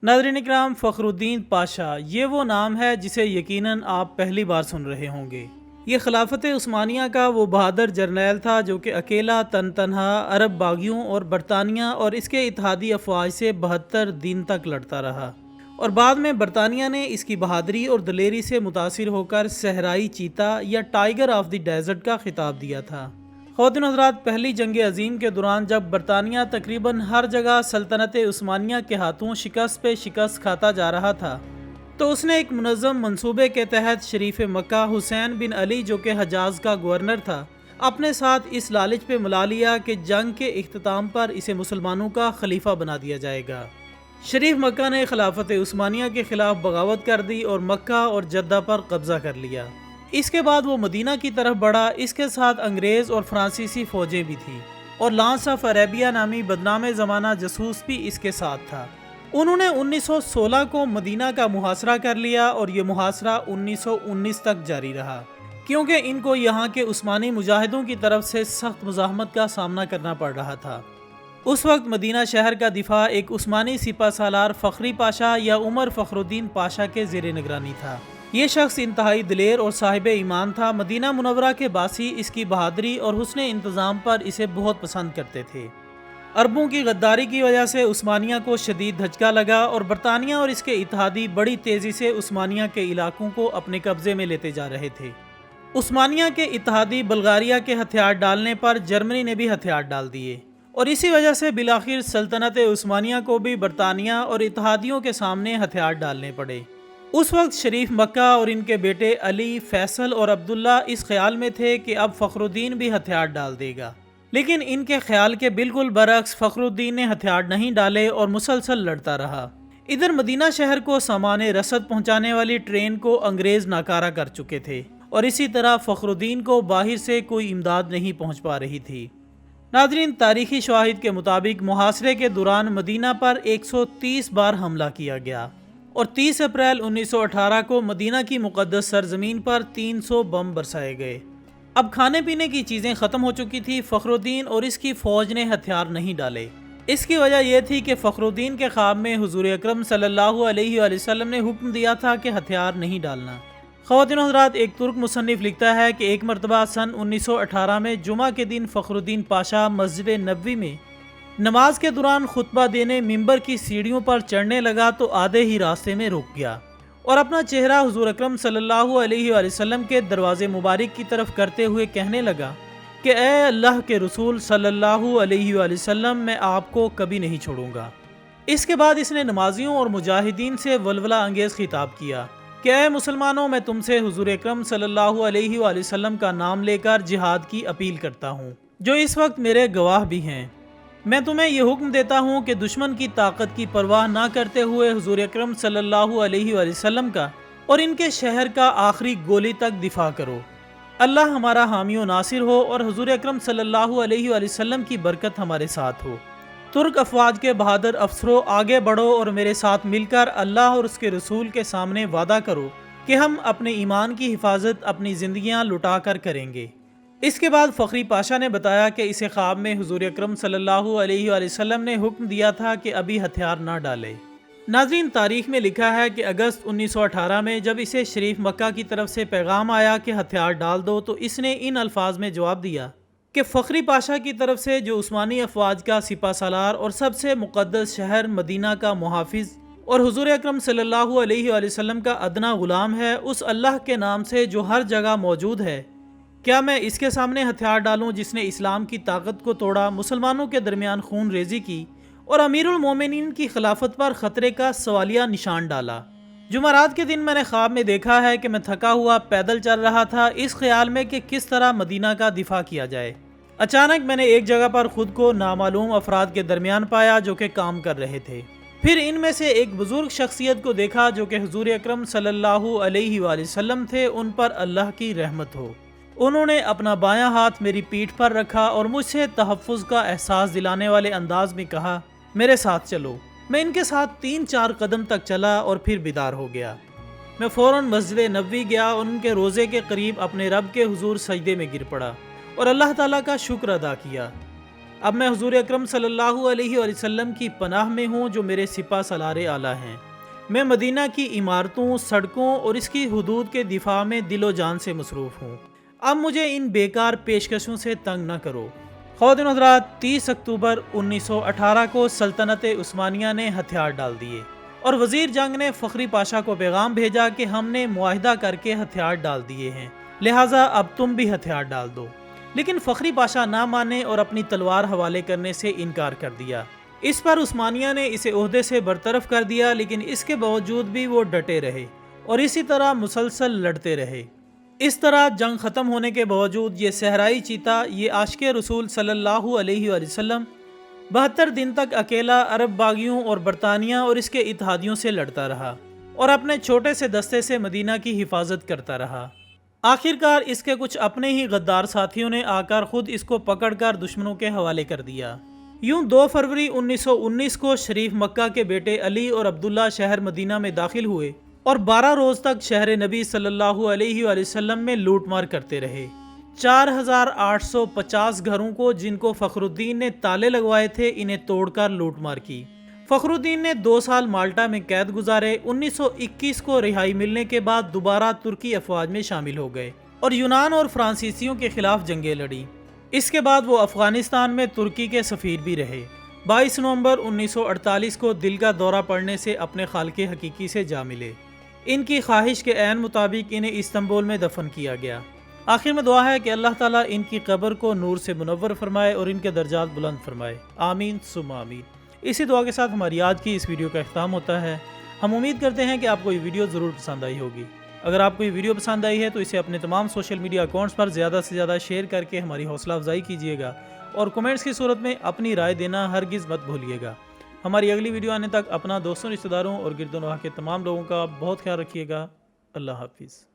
ناظرین اکرام، فخرالدین پاشا یہ وہ نام ہے جسے یقیناً آپ پہلی بار سن رہے ہوں گے۔ یہ خلافت عثمانیہ کا وہ بہادر جرنیل تھا جو کہ اکیلا تنہا عرب باغیوں اور برطانیہ اور اس کے اتحادی افواج سے 72 دن تک لڑتا رہا، اور بعد میں برطانیہ نے اس کی بہادری اور دلیری سے متاثر ہو کر صحرائی چیتا یا ٹائیگر آف دی ڈیزرٹ کا خطاب دیا تھا۔ خواتین و حضرات، پہلی جنگ عظیم کے دوران جب برطانیہ تقریباً ہر جگہ سلطنت عثمانیہ کے ہاتھوں شکست پہ شکست کھاتا جا رہا تھا، تو اس نے ایک منظم منصوبے کے تحت شریف مکہ حسین بن علی جو کہ حجاز کا گورنر تھا، اپنے ساتھ اس لالچ پہ ملا لیا کہ جنگ کے اختتام پر اسے مسلمانوں کا خلیفہ بنا دیا جائے گا۔ شریف مکہ نے خلافت عثمانیہ کے خلاف بغاوت کر دی اور مکہ اور جدہ پر قبضہ کر لیا۔ اس کے بعد وہ مدینہ کی طرف بڑھا، اس کے ساتھ انگریز اور فرانسیسی فوجیں بھی تھیں، اور لانس آف عربیہ نامی بدنام زمانہ جاسوس بھی اس کے ساتھ تھا۔ انہوں نے 1916 کو مدینہ کا محاصرہ کر لیا، اور یہ محاصرہ 1919 تک جاری رہا، کیونکہ ان کو یہاں کے عثمانی مجاہدوں کی طرف سے سخت مزاحمت کا سامنا کرنا پڑ رہا تھا۔ اس وقت مدینہ شہر کا دفاع ایک عثمانی سپہ سالار فخری پاشا یا عمر فخرالدین پاشا کے زیر نگرانی تھا۔ یہ شخص انتہائی دلیر اور صاحب ایمان تھا۔ مدینہ منورہ کے باسی اس کی بہادری اور حسن انتظام پر اسے بہت پسند کرتے تھے۔ عربوں کی غداری کی وجہ سے عثمانیہ کو شدید دھچکا لگا، اور برطانیہ اور اس کے اتحادی بڑی تیزی سے عثمانیہ کے علاقوں کو اپنے قبضے میں لیتے جا رہے تھے۔ عثمانیہ کے اتحادی بلغاریہ کے ہتھیار ڈالنے پر جرمنی نے بھی ہتھیار ڈال دیے، اور اسی وجہ سے بالآخر سلطنت عثمانیہ کو بھی برطانیہ اور اتحادیوں کے سامنے ہتھیار ڈالنے پڑے۔ اس وقت شریف مکہ اور ان کے بیٹے علی، فیصل اور عبداللہ اس خیال میں تھے کہ اب فخرالدین بھی ہتھیار ڈال دے گا، لیکن ان کے خیال کے بالکل برعکس فخرالدین نے ہتھیار نہیں ڈالے اور مسلسل لڑتا رہا۔ ادھر مدینہ شہر کو سامان رسد پہنچانے والی ٹرین کو انگریز ناکارہ کر چکے تھے، اور اسی طرح فخرالدین کو باہر سے کوئی امداد نہیں پہنچ پا رہی تھی۔ ناظرین، تاریخی شواہد کے مطابق محاصرے کے دوران مدینہ پر 130 بار حملہ کیا گیا، اور 30 اپریل 1918 کو مدینہ کی مقدس سرزمین پر 300 بم برسائے گئے۔ اب کھانے پینے کی چیزیں ختم ہو چکی تھی۔ فخرالدین اور اس کی فوج نے ہتھیار نہیں ڈالے۔ اس کی وجہ یہ تھی کہ فخرالدین کے خواب میں حضور اکرم صلی اللہ علیہ وآلہ وسلم نے حکم دیا تھا کہ ہتھیار نہیں ڈالنا۔ خواتین و حضرات، ایک ترک مصنف لکھتا ہے کہ ایک مرتبہ سن 1918 میں جمعہ کے دن فخرالدین پاشا مسجد نبوی میں نماز کے دوران خطبہ دینے ممبر کی سیڑھیوں پر چڑھنے لگا تو آدھے ہی راستے میں رک گیا، اور اپنا چہرہ حضور اکرم صلی اللہ علیہ وآلہ وسلم کے دروازے مبارک کی طرف کرتے ہوئے کہنے لگا کہ اے اللہ کے رسول صلی اللہ علیہ وآلہ وسلم، میں آپ کو کبھی نہیں چھوڑوں گا۔ اس کے بعد اس نے نمازیوں اور مجاہدین سے ولولہ انگیز خطاب کیا کہ اے مسلمانوں، میں تم سے حضور اکرم صلی اللہ علیہ وآلہ وسلم کا نام لے کر جہاد کی اپیل کرتا ہوں، جو اس وقت میرے گواہ بھی ہیں۔ میں تمہیں یہ حکم دیتا ہوں کہ دشمن کی طاقت کی پرواہ نہ کرتے ہوئے حضور اکرم صلی اللہ علیہ وآلہ وسلم کا اور ان کے شہر کا آخری گولی تک دفاع کرو۔ اللہ ہمارا حامی و ناصر ہو، اور حضور اکرم صلی اللہ علیہ وآلہ وسلم کی برکت ہمارے ساتھ ہو۔ ترک افواج کے بہادر افسروں، آگے بڑھو اور میرے ساتھ مل کر اللہ اور اس کے رسول کے سامنے وعدہ کرو کہ ہم اپنے ایمان کی حفاظت اپنی زندگیاں لٹا کر کریں گے۔ اس کے بعد فخری پاشا نے بتایا کہ اسے خواب میں حضور اکرم صلی اللہ علیہ وآلہ وسلم نے حکم دیا تھا کہ ابھی ہتھیار نہ ڈالے۔ ناظرین، تاریخ میں لکھا ہے کہ اگست 1918 میں جب اسے شریف مکہ کی طرف سے پیغام آیا کہ ہتھیار ڈال دو، تو اس نے ان الفاظ میں جواب دیا کہ فخری پاشا کی طرف سے، جو عثمانی افواج کا سپہ سالار اور سب سے مقدس شہر مدینہ کا محافظ اور حضور اکرم صلی اللہ علیہ وآلہ وسلم کا ادنا غلام ہے، اس اللہ کے نام سے جو ہر جگہ موجود ہے، کیا میں اس کے سامنے ہتھیار ڈالوں جس نے اسلام کی طاقت کو توڑا، مسلمانوں کے درمیان خون ریزی کی اور امیر المومنین کی خلافت پر خطرے کا سوالیہ نشان ڈالا؟ جمعرات کے دن میں نے خواب میں دیکھا ہے کہ میں تھکا ہوا پیدل چل رہا تھا، اس خیال میں کہ کس طرح مدینہ کا دفاع کیا جائے۔ اچانک میں نے ایک جگہ پر خود کو نامعلوم افراد کے درمیان پایا جو کہ کام کر رہے تھے۔ پھر ان میں سے ایک بزرگ شخصیت کو دیکھا جو کہ حضور اکرم صلی اللہ علیہ وآلہ وسلم تھے، ان پر اللہ کی رحمت ہو۔ انہوں نے اپنا بایاں ہاتھ میری پیٹھ پر رکھا اور مجھ سے تحفظ کا احساس دلانے والے انداز میں کہا، میرے ساتھ چلو۔ میں ان کے ساتھ 3-4 قدم تک چلا اور پھر بیدار ہو گیا۔ میں فوراً مسجد نبوی گیا اور ان کے روزے کے قریب اپنے رب کے حضور سجدے میں گر پڑا اور اللہ تعالیٰ کا شکر ادا کیا۔ اب میں حضور اکرم صلی اللہ علیہ وسلم کی پناہ میں ہوں جو میرے سپہ سالار اعلیٰ ہیں۔ میں مدینہ کی عمارتوں، سڑکوں اور اس کی حدود کے دفاع میں دل و جان سے مصروف ہوں۔ اب مجھے ان بیکار پیشکشوں سے تنگ نہ کرو۔ خواتین و حضرات، 30 اکتوبر 1918 کو سلطنت عثمانیہ نے ہتھیار ڈال دیے اور وزیر جنگ نے فخری پاشا کو پیغام بھیجا کہ ہم نے معاہدہ کر کے ہتھیار ڈال دیے ہیں، لہٰذا اب تم بھی ہتھیار ڈال دو۔ لیکن فخری پاشا نہ مانے اور اپنی تلوار حوالے کرنے سے انکار کر دیا۔ اس پر عثمانیہ نے اسے عہدے سے برطرف کر دیا، لیکن اس کے باوجود بھی وہ ڈٹے رہے اور اسی طرح مسلسل لڑتے رہے۔ اس طرح جنگ ختم ہونے کے باوجود یہ صحرائی چیتا، یہ عاشق رسول صلی اللہ علیہ وآلہ وسلم 72 دن تک اکیلا عرب باغیوں اور برطانیہ اور اس کے اتحادیوں سے لڑتا رہا اور اپنے چھوٹے سے دستے سے مدینہ کی حفاظت کرتا رہا۔ آخر کار اس کے کچھ اپنے ہی غدار ساتھیوں نے آ کر خود اس کو پکڑ کر دشمنوں کے حوالے کر دیا۔ یوں 2 فروری 1919 کو شریف مکہ کے بیٹے علی اور عبداللہ شہر مدینہ میں داخل ہوئے اور 12 روز تک شہر نبی صلی اللہ علیہ وآلہ وسلم میں لوٹ مار کرتے رہے۔ 4850 گھروں کو جن کو فخر الدین نے تالے لگوائے تھے، انہیں توڑ کر لوٹ مار کی۔ فخر الدین نے 2 سال مالٹا میں قید گزارے۔ 1921 کو رہائی ملنے کے بعد دوبارہ ترکی افواج میں شامل ہو گئے اور یونان اور فرانسیسیوں کے خلاف جنگیں لڑی۔ اس کے بعد وہ افغانستان میں ترکی کے سفیر بھی رہے۔ 22 نومبر 1948 کو دل کا دورہ پڑنے سے اپنے خالق حقیقی سے جا ملے۔ ان کی خواہش کے عین مطابق انہیں استنبول میں دفن کیا گیا۔ آخر میں دعا ہے کہ اللہ تعالیٰ ان کی قبر کو نور سے منور فرمائے اور ان کے درجات بلند فرمائے، آمین ثم آمین۔ اسی دعا کے ساتھ ہماری آج کی اس ویڈیو کا اختتام ہوتا ہے۔ ہم امید کرتے ہیں کہ آپ کو یہ ویڈیو ضرور پسند آئی ہوگی۔ اگر آپ کو یہ ویڈیو پسند آئی ہے تو اسے اپنے تمام سوشل میڈیا اکاؤنٹس پر زیادہ سے زیادہ شیئر کر کے ہماری حوصلہ افزائی کیجیے گا اور کمنٹس کی صورت میں اپنی رائے دینا ہرگز مت بھولیے گا۔ ہماری اگلی ویڈیو آنے تک اپنا دوستوں، رشتہ داروں اور گرد و نواح کے تمام لوگوں کا بہت خیال رکھیے گا۔ اللہ حافظ۔